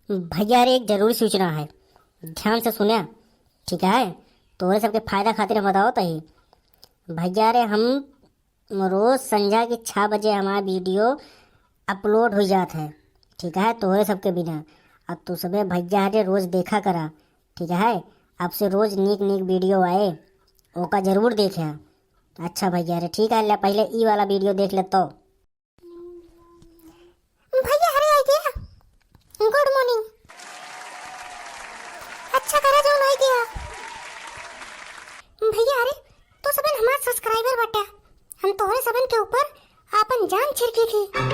भैया रे एक जरूरी सूचना है, ध्यान से सुनिया। ठीक है, तोरे सबके फायदा खातिर हम बताओ तही। भैया रे हम रोज संध्या के 6 बजे हमारा वीडियो अपलोड हो जाता है। ठीक है, तोरे सबके बिना। अब तू सबे भैया रे रोज देखा करा। ठीक है, अब से रोज नीक नीक वीडियो आए ओका जरूर देखे। अच्छा भैया रे, ठीक है, ले पहले ई वाला वीडियो देख ले तो। भैया हरे आई गया। Good morning. अच्छा करा जो आई गया। भैया अरे तो सबन हमार सब्सक्राइबर बटा, हम तोहरे सबन के ऊपर आपन जान छिड़की थी। हम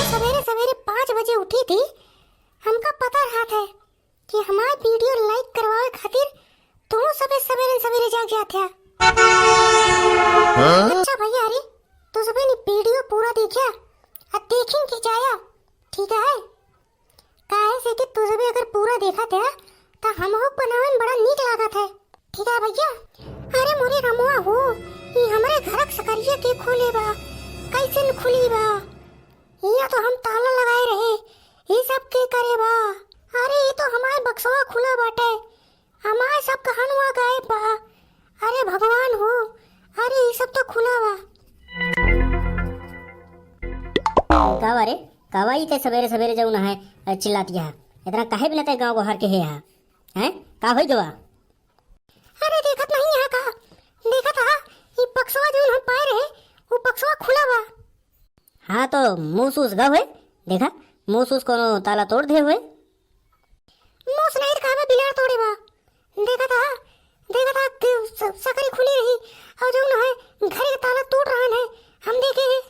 सवेरे सवेरे 5 बजे उठी थी। हमका पता रहा था कि हमार वीडियो लाइक करवाए खातिर तुम सबे सवेरे सवेरे जाग जाते। अच्छा भैया अरे तो सबे ने वीडियो पूरा देखा, अब देखें कि जाया। ठीक है, काहे से कि तू सबे अगर पूरा देखा था तो हम हो बनावन बड़ा नीक लागत है। ठीक है भैया। अरे मोरे रमुआ हो, ये हमरे घरक सकरिया के खोले बा, कैसे न खुली बा? यहाँ तो हम ताला लगाए रहे, ये सब के करे बा? अरे ये तो हमारे बक्सवा खुला बाटे, हमारे सब कहानुआ गायब बा। अरे भगवान हो, अरे ये सब तो खुला बा। कावा रे कावा ही ते सवेरे सवेरे जाऊ ना है चिल्लाती है इतना काहे बिना ते गांव बाहर के है यहाँ हैं का होई गवा? अरे देखत नहीं यहाँ का, देखा था ये बक्सवा जो हम पाए रहे वो बक्सवा खुला बा। हाँ तो मुंह सूस गा हुए देखा, मुंह सूस कोनो ताला तोड़ दे हुए। मुंह से नहीं कहा बिलार तोड़े बा। देखा था कि सकरी खुली रही और जो है घर का ताला टूट रहा है, हम देखे हैं।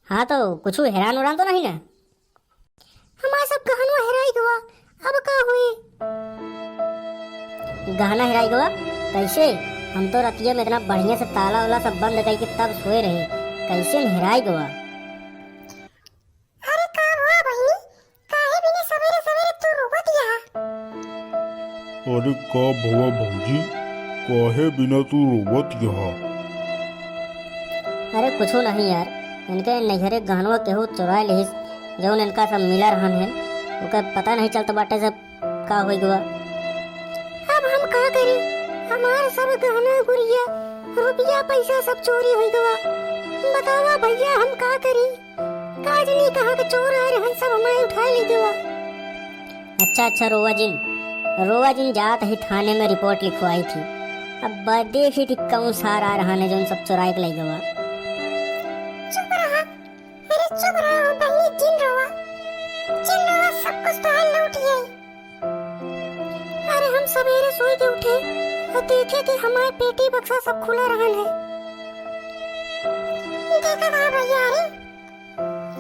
हाँ तो कुछ हैरान उड़ान तो नहीं ना? हमारा सब गहना हेराई गवा, अब का हुई? गहना हेराई गवा कैसे? हम तो रतिया में इतना बढ़िया से ताला वाला सब बंद करके तब सोए रहे, कैसे हेराई गवा? अरे का हुआ बहिनी, काहे बिना सवेरे सवेरे तू रोवत यहाँ? अरे का भवा भौजी, काहे बिना तू रोवत यहाँ? अरे कुछ नहीं यार, इनके नैहरे गहनवा केहू चुरा लिहिस, जौन इनका सब मिला रहन है ओके पता नहीं चलता बाटे सब का होई गवा। अब हम का करी? हमार सब गहना गुड़िया रुपया पैसा सब चोरी हो गवा। बतावा भैया हम का करी? काजनी कहा के चोर आ रहे सब हमारे उठा ले गवा। अच्छा रोवा जिन जात ही थाने में रिपोर्ट लिखवाई थी। अब देखी थी कौन सारा आ रहा है जो सब चुराए के ले गवा। चुप रहा, अरे चुप रहा बहनी, जिन रवा सब कुछ तो हाल लौट गए। अरे हम सवेरे सोए के उठे और देखे कि हमारे पेटी बक्सा सब खुला रहन है। देखा था भैया अरे,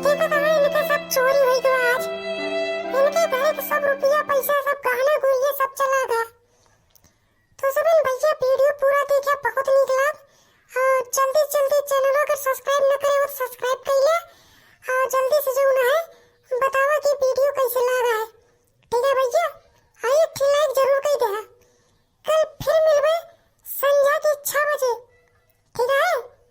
देखा था इनके सब चोरी हो गया आज। इनके घर के सब रुपया पैसा सब गहना गुड़िया सब चला